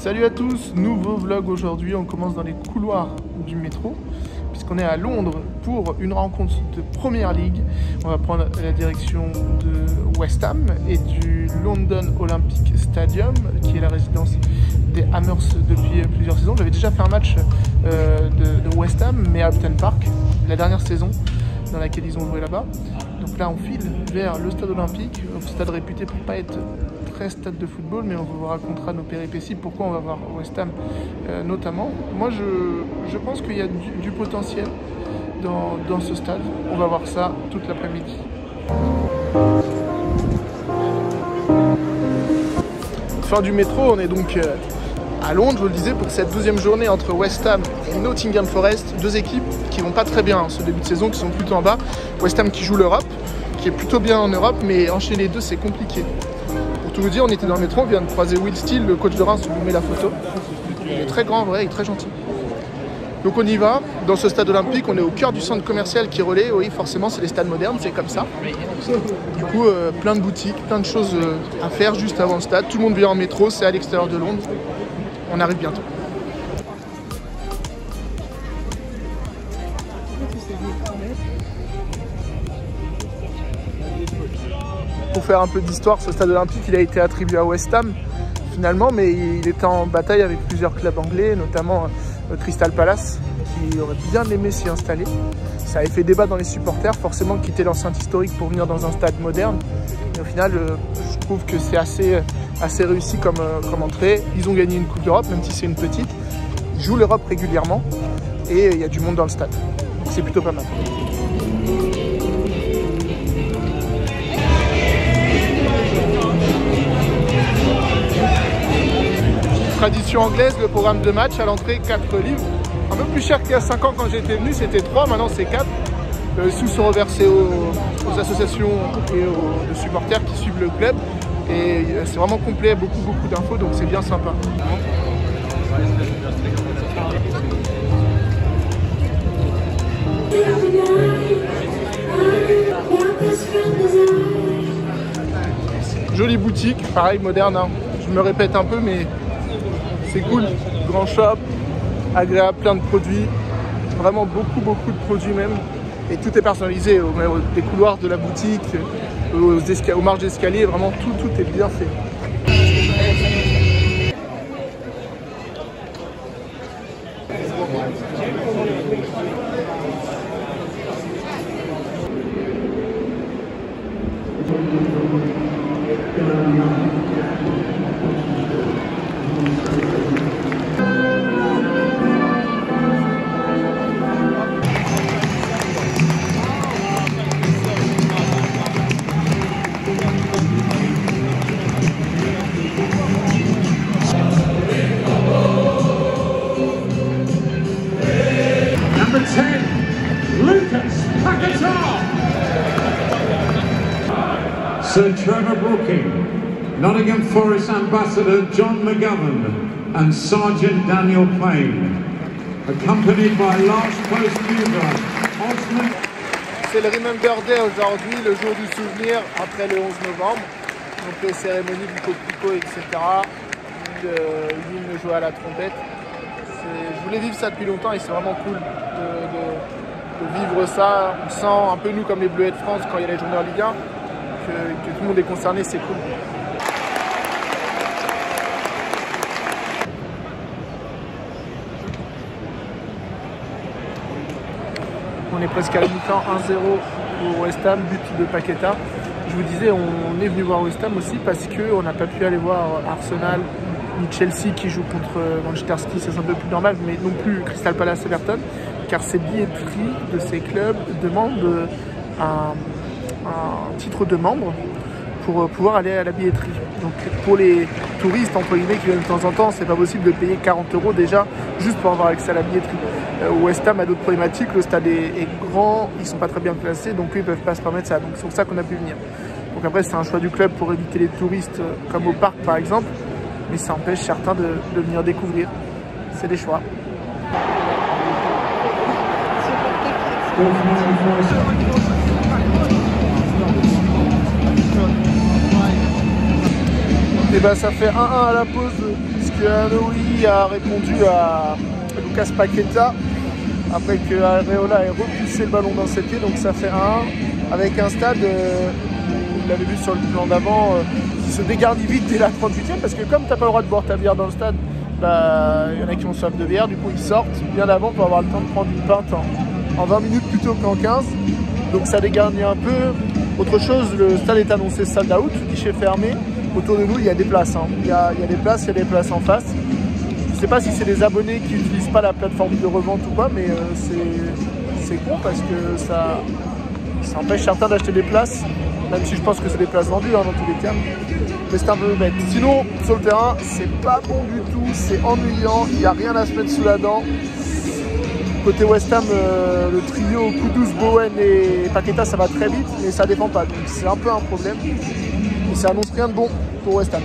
Salut à tous, nouveau vlog aujourd'hui, on commence dans les couloirs du métro puisqu'on est à Londres pour une rencontre de Première Ligue. On va prendre la direction de West Ham et du London Olympic Stadium qui est la résidence des Hammers depuis plusieurs saisons. J'avais déjà fait un match de West Ham mais à Upton Park, la dernière saison dans laquelle ils ont joué là-bas. Donc là on file vers le stade olympique, un stade réputé pour ne pas être très stade de football, mais on vous racontera nos péripéties, pourquoi on va voir West Ham notamment. Moi je pense qu'il y a du potentiel dans ce stade, on va voir ça toute l'après-midi. Fin du métro, on est donc à Londres, je vous le disais, pour cette 12e journée entre West Ham et Nottingham Forest, deux équipes qui vont pas très bien ce début de saison, qui sont plutôt en bas. West Ham qui joue l'Europe, qui est plutôt bien en Europe, mais enchaîner les deux c'est compliqué. Pour tout vous dire, on était dans le métro, on vient de croiser Will Steele, le coach de Reims, on vous met la photo. Il est très grand, vrai, il est très gentil. Donc on y va, dans ce stade olympique, on est au cœur du centre commercial qui relaie, oui forcément c'est les stades modernes, c'est comme ça. Du coup, plein de boutiques, plein de choses à faire juste avant le stade. Tout le monde vient en métro, c'est à l'extérieur de Londres. On arrive bientôt. Pour faire un peu d'histoire, ce stade olympique, il a été attribué à West Ham finalement, mais il était en bataille avec plusieurs clubs anglais, notamment Crystal Palace, qui aurait bien aimé s'y installer. Ça avait fait débat dans les supporters, forcément quitter l'enceinte historique pour venir dans un stade moderne. Et au final, je trouve que c'est assez réussi comme entrée. Ils ont gagné une Coupe d'Europe, même si c'est une petite. Ils jouent l'Europe régulièrement et il y a du monde dans le stade. Donc c'est plutôt pas mal. Tradition anglaise, le programme de match à l'entrée, 4 livres. Un peu plus cher qu'il y a 5 ans quand j'étais venu, c'était 3, maintenant c'est 4. Les sous sont reversés aux associations et aux supporters qui suivent le club. Et c'est vraiment complet, beaucoup d'infos, donc c'est bien sympa. Jolie boutique, pareil, moderne, hein. Je me répète un peu, mais c'est cool. Grand shop, agréable, plein de produits, vraiment beaucoup de produits même. Et tout est personnalisé, des couloirs de la boutique, aux marges d'escalier, vraiment tout est bien fait. Sir Trevor Brooking, Nottingham Forest Ambassador John McGovern and Sergeant Daniel Payne, accompanied by Lars Post-Huber, Osmond. C'est le Remember Day aujourd'hui, le jour du souvenir après le 11 novembre. Donc les cérémonies du coquelicot, etc. L'hymne joué à la trompette. Je voulais vivre ça depuis longtemps et c'est vraiment cool de vivre ça. On sent un peu nous comme les Bleuets de France quand il y a les journées en Ligue 1. Que tout le monde est concerné, c'est cool. On est presque à la mi-temps, 1-0 pour West Ham, but de Paqueta. Je vous disais, on est venu voir West Ham aussi parce qu'on n'a pas pu aller voir Arsenal ni Chelsea qui joue contre Manchester City, c'est un peu plus normal, mais non plus Crystal Palace Everton, car ces billetteries de ces clubs demandent un titre de membre pour pouvoir aller à la billetterie. Donc pour les touristes entre guillemets qui viennent de temps en temps, c'est pas possible de payer 40 € déjà juste pour avoir accès à la billetterie. West Ham a d'autres problématiques, le stade est grand, ils sont pas très bien placés, donc eux ils peuvent pas se permettre ça. Donc c'est pour ça qu'on a pu venir. Donc après c'est un choix du club pour éviter les touristes comme au parc par exemple, mais ça empêche certains de venir découvrir. C'est des choix. Et ben ça fait 1-1 à la pause puisque Anoui a répondu à Lucas Paqueta après que Areola ait repoussé le ballon dans ses pieds, donc ça fait 1-1 avec un stade, vous l'avez vu sur le plan d'avant, qui se dégarnit vite dès la 38e parce que comme tu n'as pas le droit de boire ta bière dans le stade, bah, y en a qui ont soif de bière, du coup ils sortent bien avant pour avoir le temps de prendre une pinte en 20 minutes plutôt qu'en 15, donc ça dégarnit un peu. Autre chose, le stade est annoncé sold out, guichet fermé. Autour de nous, il y a des places. Il y a des places en face. Je ne sais pas si c'est des abonnés qui n'utilisent pas la plateforme de revente ou pas, mais c'est con parce que ça empêche certains d'acheter des places, même si je pense que c'est des places vendues dans tous les cas. Mais c'est un peu bête. Sinon, sur le terrain, c'est pas bon du tout, c'est ennuyant, il n'y a rien à se mettre sous la dent. Côté West Ham, le trio Kudus, Bowen et Paqueta, ça va très vite, mais ça défend pas. Donc c'est un peu un problème. Et ça annonce rien de bon pour West Ham.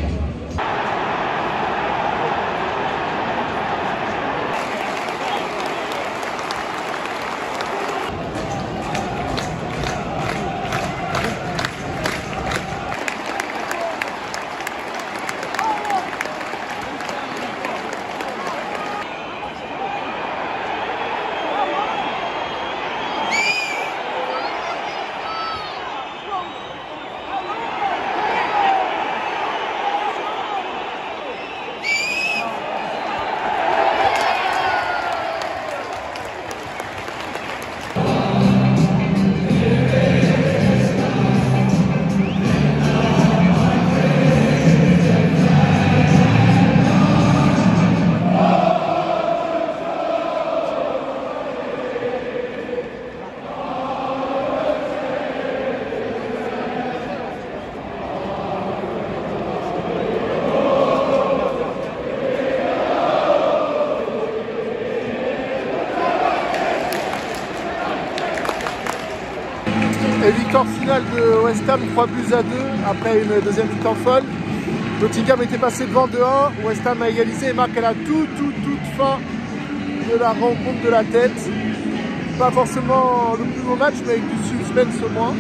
Et victoire finale de West Ham, 3-2 après une deuxième victoire folle. Nottingham était passé devant 2-1, West Ham a égalisé et marque à la toute fin de la rencontre de la tête. Pas forcément le plus beau match, mais avec du suspense au moins.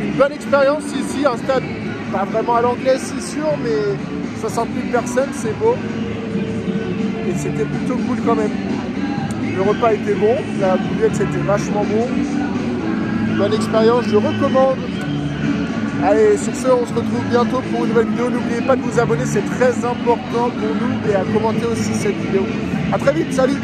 Une bonne expérience ici, un stade pas vraiment à l'anglaise c'est sûr, mais 60 000 personnes, c'est beau. Et c'était plutôt cool quand même. Le repas était bon, la bouillette c'était vachement bon. Bonne expérience, je recommande. Allez, sur ce, on se retrouve bientôt pour une nouvelle vidéo. N'oubliez pas de vous abonner, c'est très important pour nous et à commenter aussi cette vidéo. A très vite, salut!